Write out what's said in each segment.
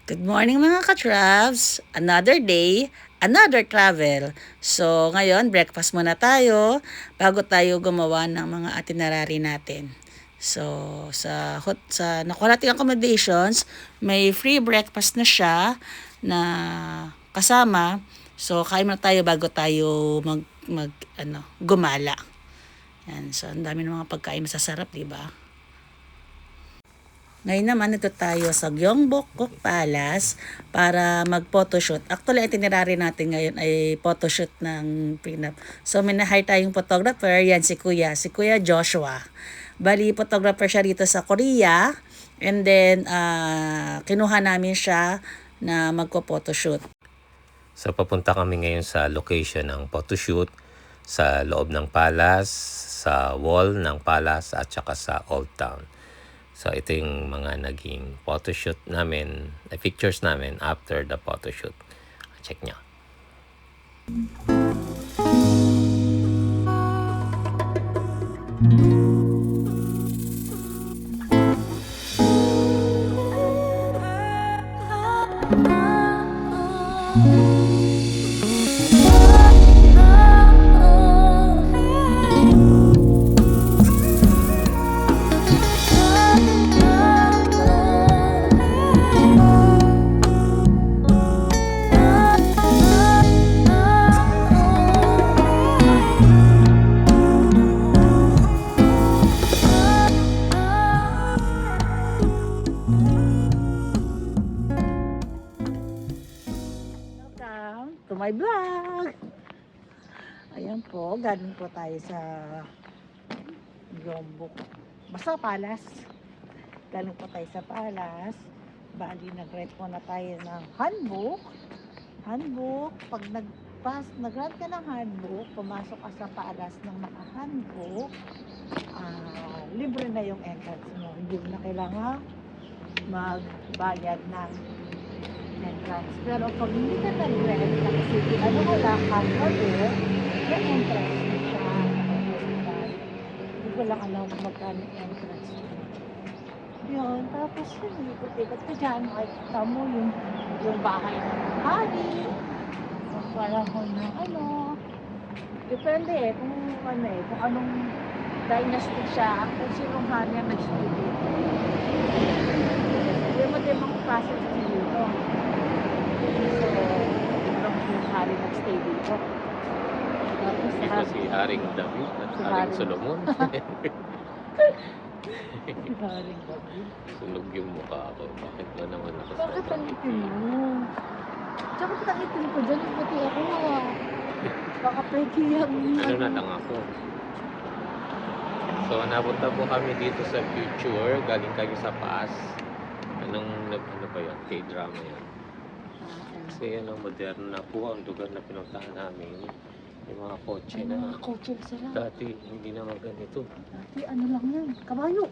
Good morning mga ka-travs! Another day, another travel. So ngayon, breakfast muna tayo bago tayo gumawa ng mga itinerary natin. So sa nakuha nating accommodations, may free breakfast na siya na kasama. So kain muna tayo bago tayo gumala. Yan, so ang dami ng mga pagkain masasarap, di ba? Ngayon naman, ito tayo sa Gyeongbokguk Palace para mag-photoshoot. Actually, itinerary natin ngayon ay photoshoot ng prenup. So, minahay tayong photographer. Yan, si Kuya Joshua. Bali, photographer siya dito sa Korea. And then, kinuha namin siya na magpo-photoshoot. So papunta kami ngayon sa location ng photoshoot sa loob ng palace, sa wall ng palace at saka sa Old Town. So ito yung mga naging photoshoot namin, pictures namin after the photoshoot. Check nyo. Welcome to my vlog! Ayan po, galing po tayo sa Gyeongbok. Basta Palace. Galing po tayo sa Palace. Bali, nag-rent po na tayo ng handbook. Pag nag-rent ka ng handbook, pumasok ka sa Palace ng naka-handbook, libre na yung entrance mo. Hindi mo na kailangan magbayad ng entrance. Pero pag hindi ka nag-rent, kasi wala ka may entrance mo siya. Hindi ko lang alam kung magkano yung entrance mo. Yun, tapos yun, ikot-ikot ka dyan, makikita mo yung bahay ng hari, yung panahon ng depende kung anong dynasty siya, kung sinong hari ang nag-stay dito. Hindi mo din makapasok dito. So, yung hari nag-stay dito. Tapos Ito si Haring David at Haring Solomon. Si Haring David. Sunog yung mukha ko. Bakit ba naman ako sa Bakit ang itim mo? Tsaka ba't ang itim ko dyan? Buti ako baka pwede yan. Ano na lang ako. So napunta po kami dito sa Future. Galing kami sa PAS. Ano ba yan? K-drama yan. Kasi modern na po ang lugar na pinuntahan namin. Yung mga kotse Ay, na. mga kotse sila. Dati hindi naman ganito. Dati ano lang yan? Kabayo.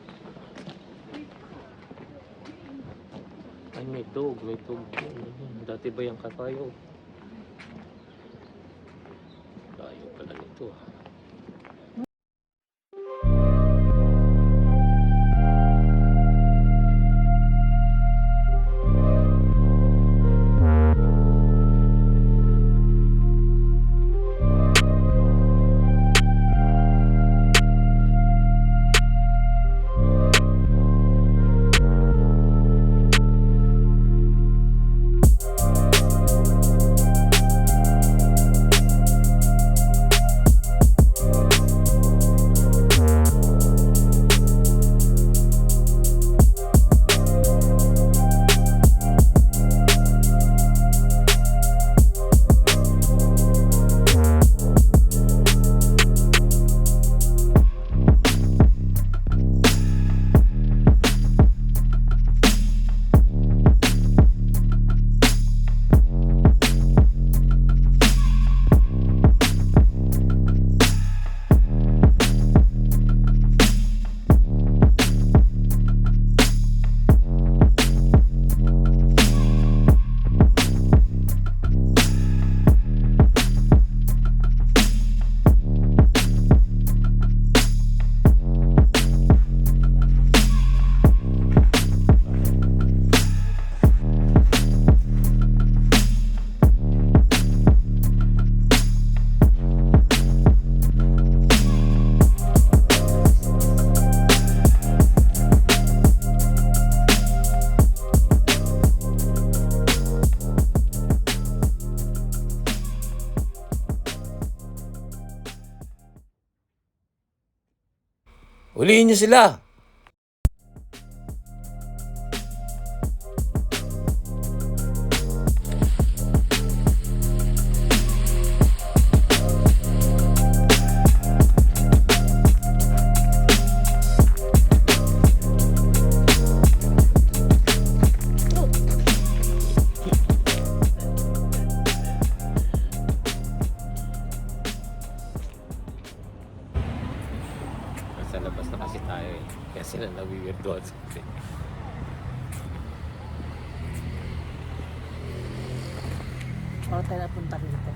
Ay, may dog. Dati ba yung kabayo? Kabayo pala nito. Huliin niyo sila! Nasa labas na kasi tayo eh. Kaya sila nawiwirdoan sa atin. O, tayo napunta rito.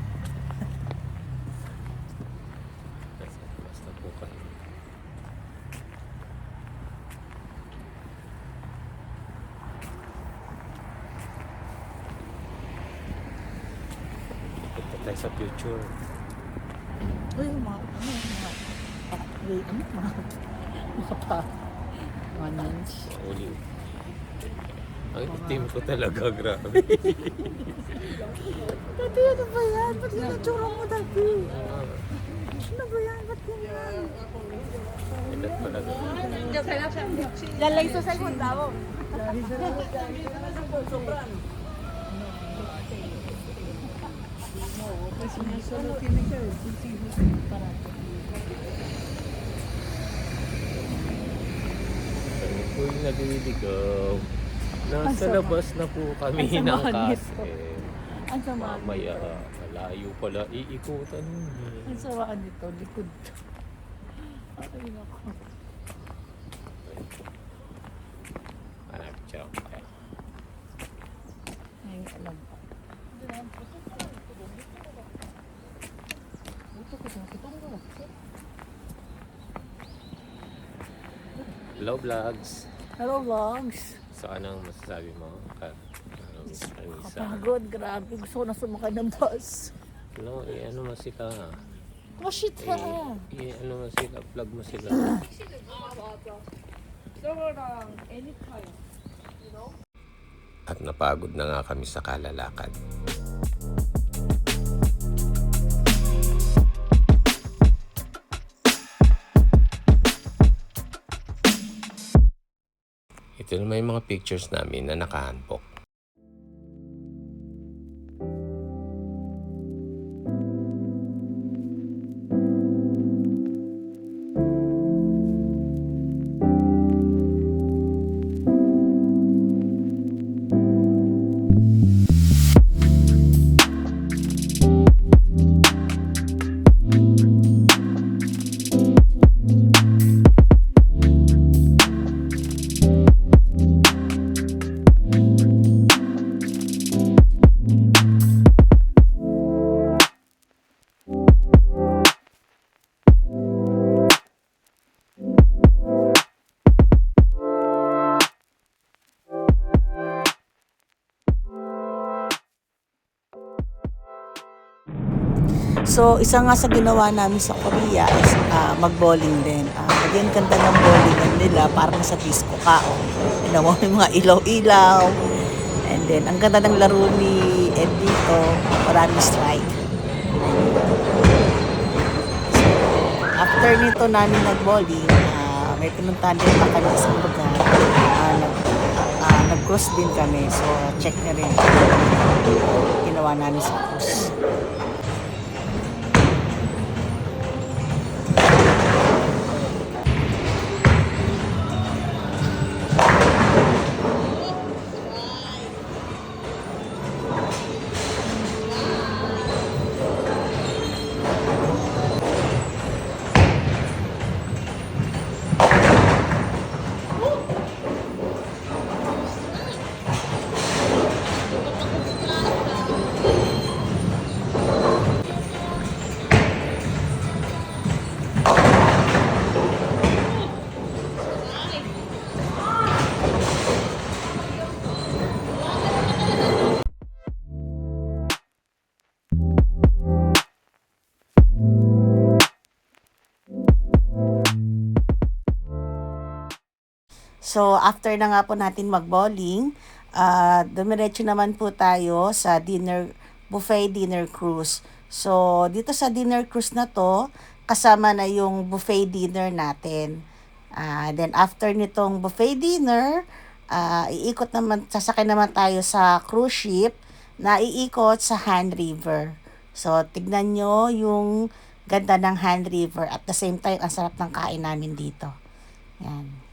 Nasa labas na po kayo. Punta tayo sa future. Uy, mga nans. Uli. Ang itim ko talaga, grabe. Dati, ano ba yan? Ba't yung natsura mo dati? Ano ba yan? Ba't ganyan? Edad pala doon. Lalay sa segunda mo. Kami po yung naliligaw. Nasa Ang sama. labas na po kami Ang ng sama nito. castle. Ang sama Mamaya, nito. malayo pala iikutan niya. Ang sama nito. Likod. Ay, nako. Hanap siya ako kaya. Ay, alam ko. Buto ko sa kitang ko. Hello vlogs! Hello, vlogs. So anong masasabi mo? Sa Kapagod, grabe. Gusto ko na sumakay ng bus. ano, ano mo sila? Oh, shit ha. Ano mo sila? Vlog mo sila. At napagod na nga kami sa kalalakad. Ito naman yung mga pictures namin na nakahandbook. So, isa nga sa ginawa namin sa Korea is mag-bowling din. Again, ganda ng bowling nila, parang sa disco ka. Ginawa may mga ilaw-ilaw. And then, ang ganda ng laro ni Ed dito, maraming strike. After nito namin nag-bowling, may pinuntahan din pa kami isang lugar. Nag-cruise din kami. So, check na rin ginawa namin sa cruise. So, after na nga po natin mag-bowling, dumiretso naman po tayo sa buffet dinner cruise. So, dito sa dinner cruise na to, kasama na yung buffet dinner natin. Then after nitong buffet dinner, iikot naman, sasakay naman tayo sa cruise ship na iikot sa Han River. So, tignan nyo yung ganda ng Han River. At the same time, ang sarap ng kain namin dito. Yan.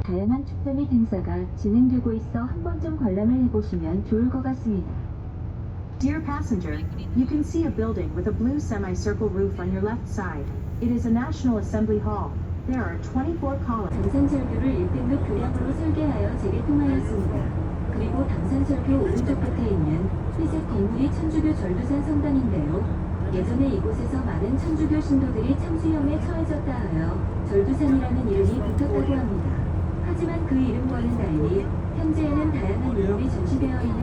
다양한 축제 및 행사가 진행되고 있어 한 번쯤 관람을 해보시면 좋을 것 같습니다. Dear passenger, you can see a building with a blue semicircle roof on your left side. It is a National Assembly Hall. There are 24 columns. 당산철교를 1등급 교량으로 설계하여 재개통하였습니다. 그리고 당산철교 오른쪽 끝에 있는 회색 건물이 천주교 절두산 성당인데요. 예전에 이곳에서 많은 천주교 신도들이 참수염에 처해졌다 하여 절두산이라는 이름이 붙었다고 합니다. 하지만 그 이름과는 달리 현재에는 다양한 이름이 전시되어 있는